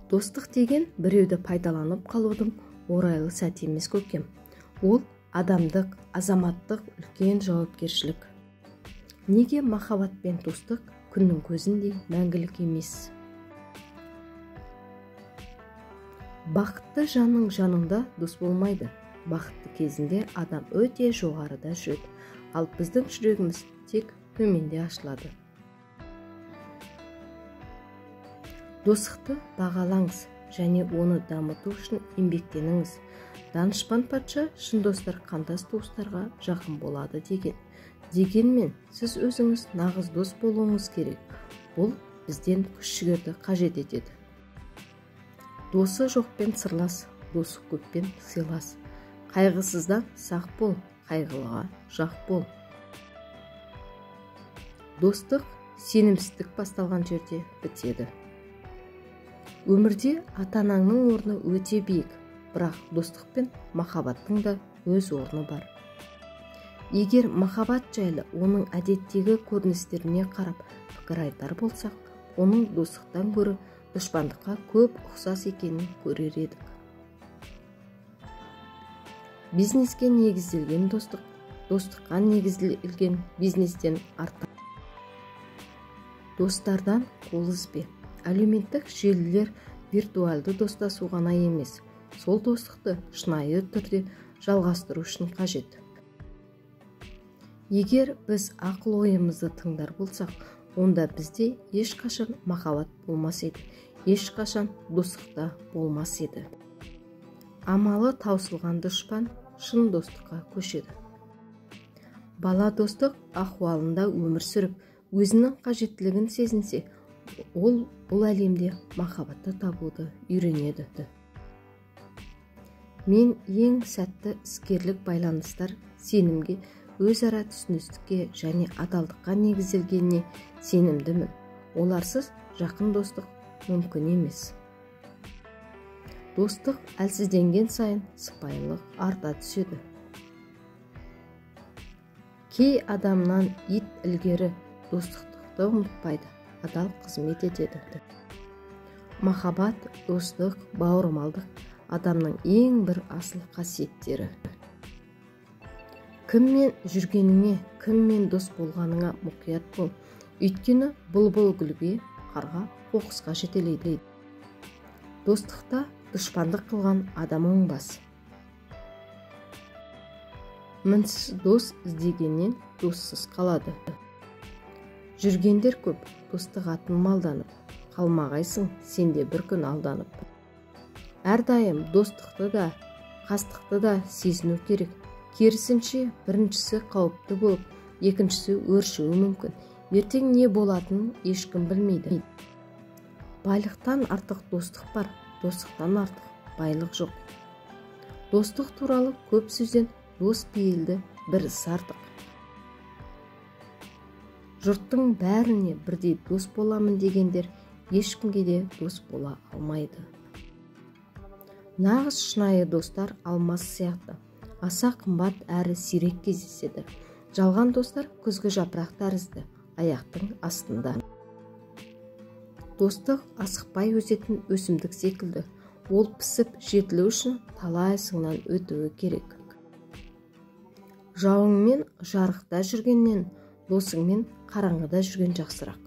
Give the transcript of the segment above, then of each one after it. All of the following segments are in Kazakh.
Достық деген біреуді пайдаланып қалудың орайлы сәті емес көкем. Ол адамдық, азаматтық үлкен жауапкершілік. Неге махаббат пен достық күннің көзіндей мәңгілік емес? Бақытты жанның жанында дос болмайды. Бақытты кезінде адам өте жоғарыда жүреді, ал біздің жүрегіміз тек төменде ашылады. Достықты бағалаңыз және оны дамыту үшін еңбектеніңіз. Данышпан патша шын достар қандас туыстарға жақын болады деген. Дегенмен сіз өзіңіз нағыз дос болуыңыз керек. Бұл бізден күш-жігерді қажет етеді. Досы жоқпен сырлас, досы көппен сыйлас. Қайғысыздан сақ бол, қайғылыға жақ бол. Достық сенімсіздік басталған жерде бітеді. Өмірде ата-анаңның орны өте биік, бірақ достық пен махаббаттың да өз орны бар. Егер махаббат жайлы оның әдеттегі көріністеріне қарап пікір айтар болсақ, оның достықтан гөрі дұшпандыққа көп ұқсас екенін көрер едік. Бизнеске негізделген достық, достыққа негізделген бизнестен артық. Достардан қол үзбе. Әлеуметтік желілер виртуалды достасу ғана емес, сол достықты шынайы түрде жалғастыру үшін қажет. Егер біз ақыл ойымызды тыңдар болсақ, онда бізде ешқашан махаббат болмас еді, ешқашан достықта болмас еді. Амалы таусылған дұшпан шын достыққа көшеді. Бала достық ахуалында өмір сүріп, өзінің қажеттілігін сезінсе, ол бұл әлемде махаббатты табуды үйренеді. Мен ең сәтті іскерлік байланыстар сенімге, өзара түсіністікке және адалдыққа негізделгеніне сенімдімін. Оларсыз жақын достық мүмкін емес. Достық әлсізденген сайын сыпайылық арта түседі. Кей адамнан ит ілгері достықты ұмытпайды, адал қызмет етеді. Махаббат, достық, бауырмалдық адамның ең бір асыл қасиеттері. Кіммен жүргеніңе, кіммен дос болғаныңа мұқият бол. Өйткені бұлбұл гүлге, қарға, қоқысқа жетелейді. Достықта дұшпандық қылған адам оңбас. Мінсіз дос іздегеннен доссыз қалады. Жүргендер көп, достық атын малданып, қалмағайсың сенде бір күн алданып. Әрдайым достықты да, қастықты да сезіну керек. Керісінше біріншісі қауіпті болып, екіншісі өршуі мүмкін. Ертең не болатынын ешкім білмейді. Байлықтан артық достық бар, достықтан артық байлық жоқ. Достық туралы көп сөзден дос пейілді бір артық. Жұрттың бәріне бірдей дос боламын дегендер ешкімге де дос бола алмайды. Нағыз шынайы достар алмас сияқты, аса қымбат әрі сирек кездеседі. Жалған достар күзгі жапырақ тәрізді, аяқтың астында. Достық асықпай өсетін өсімдік секілді. Ол пісіп жетілу үшін талай сыннан өтуі керек. Жауыңмен жарықта жүргеннен досыңмен қараңғыда жүрген жақсырақ.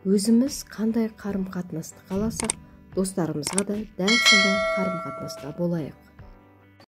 Өзіміз қандай қарым-қатынасты қаласақ, достарымызға да дәл сондай қарым-қатынаста болайық.